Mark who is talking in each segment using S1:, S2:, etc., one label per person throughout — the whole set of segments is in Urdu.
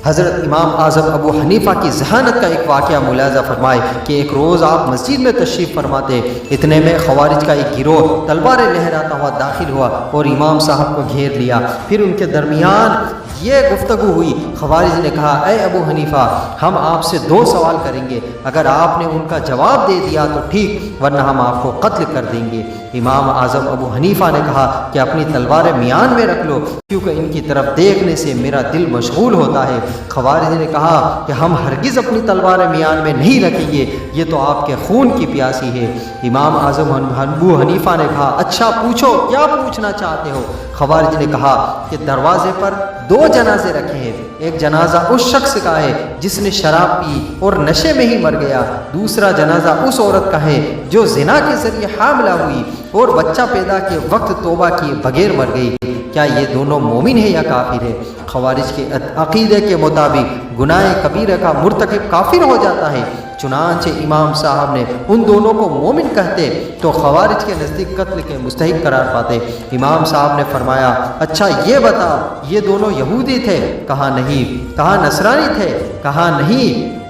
S1: حضرت امام اعظم ابو حنیفہ کی ذہانت کا ایک واقعہ ملاحظہ فرمائے کہ ایک روز آپ مسجد میں تشریف فرماتے، اتنے میں خوارج کا ایک گروہ تلواریں لہراتا ہوا داخل ہوا اور امام صاحب کو گھیر لیا۔ پھر ان کے درمیان یہ گفتگو ہوئی، خوارج نے کہا اے ابو حنیفہ ہم آپ سے 2 سوال کریں گے، اگر آپ نے ان کا جواب دے دیا تو ٹھیک ورنہ ہم آپ کو قتل کر دیں گے۔ امام اعظم ابو حنیفہ نے کہا کہ اپنی تلواریں میان میں رکھ لو کیونکہ ان کی طرف دیکھنے سے میرا دل مشغول ہوتا ہے۔ خوارج نے کہا کہ ہم ہرگز اپنی تلواریں میان میں نہیں رکھیں گے، یہ تو آپ کے خون کی پیاسی ہے۔ امام اعظم ابو حنیفہ نے کہا اچھا پوچھو کیا پوچھنا چاہتے ہو؟ خوارج نے کہا کہ دروازے پر 2 جنازے رکھے ہیں، ایک جنازہ اس شخص کا ہے جس نے شراب پی اور نشے میں ہی مر گیا، دوسرا جنازہ اس عورت کا ہے جو زنا کے ذریعے حاملہ ہوئی اور بچہ پیدا کے وقت توبہ کیے بغیر مر گئی، کیا یہ دونوں مومن ہے یا کافر ہے؟ خوارج کے عقیدے کے مطابق گناہ کبیرہ کا مرتکب کافر ہو جاتا ہے، چنانچہ امام صاحب نے ان دونوں کو مومن کہتے تو خوارج کے نزدیک قتل کے مستحق قرار پاتے۔ امام صاحب نے فرمایا اچھا یہ بتا یہ دونوں یہودی تھے؟ کہا نہیں۔ کہا نصرانی تھے؟ کہا نہیں۔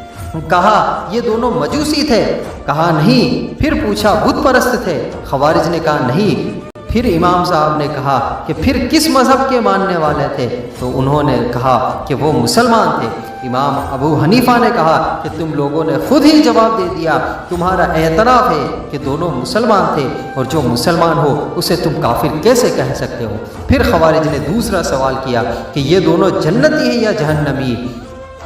S1: کہا یہ دونوں مجوسی تھے؟ کہا نہیں۔ پھر پوچھا بت پرست تھے؟ خوارج نے کہا نہیں۔ پھر امام صاحب نے کہا کہ پھر کس مذہب کے ماننے والے تھے؟ تو انہوں نے کہا کہ وہ مسلمان تھے۔ امام ابو حنیفہ نے کہا کہ تم لوگوں نے خود ہی جواب دے دیا، تمہارا اعتراف ہے کہ دونوں مسلمان تھے اور جو مسلمان ہو اسے تم کافر کیسے کہہ سکتے ہو؟ پھر خوارج نے دوسرا سوال کیا کہ یہ دونوں جنتی ہیں یا جہنمی؟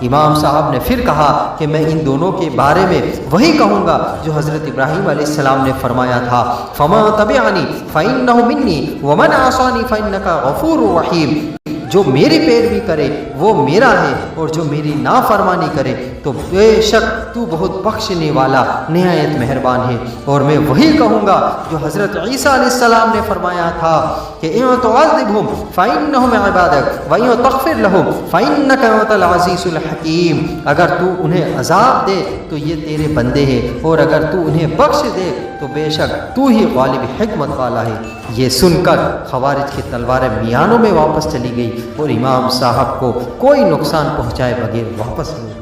S1: امام صاحب نے پھر کہا کہ میں ان دونوں کے بارے میں وہی کہوں گا جو حضرت ابراہیم علیہ السلام نے فرمایا تھا فَمَن تَبِعَنِي فَإِنَّهُ مِنِّي وَمَنْ عَصَانِي فَإِنَّكَ غَفُورٌ رَحِيمٌ۔ جو میری پیروی کرے وہ میرا ہے اور جو میری نافرمانی کرے تو بے شک تو بہت بخشنے والا نہایت مہربان ہے۔ اور میں وہی کہوں گا جو حضرت عیسیٰ علیہ السلام نے فرمایا تھا کہ اِن تُعَذِّبْهُمْ فَإِنَّهُمْ عِبَادُكَ وَإِن تَغْفِرْ لَهُمْ فَإِنَّكَ أَنتَ الْعَزِيزُ الْحَكِيمُ۔ اگر تو انہیں عذاب دے تو یہ تیرے بندے ہیں اور اگر تو انہیں بخش دے تو بے شک تو ہی غالب حکمت والا ہے۔ یہ سن کر خوارج کی تلواریں میانوں میں واپس چلی گئی اور امام صاحب کو کوئی نقصان پہنچائے بغیر واپس ہوئی۔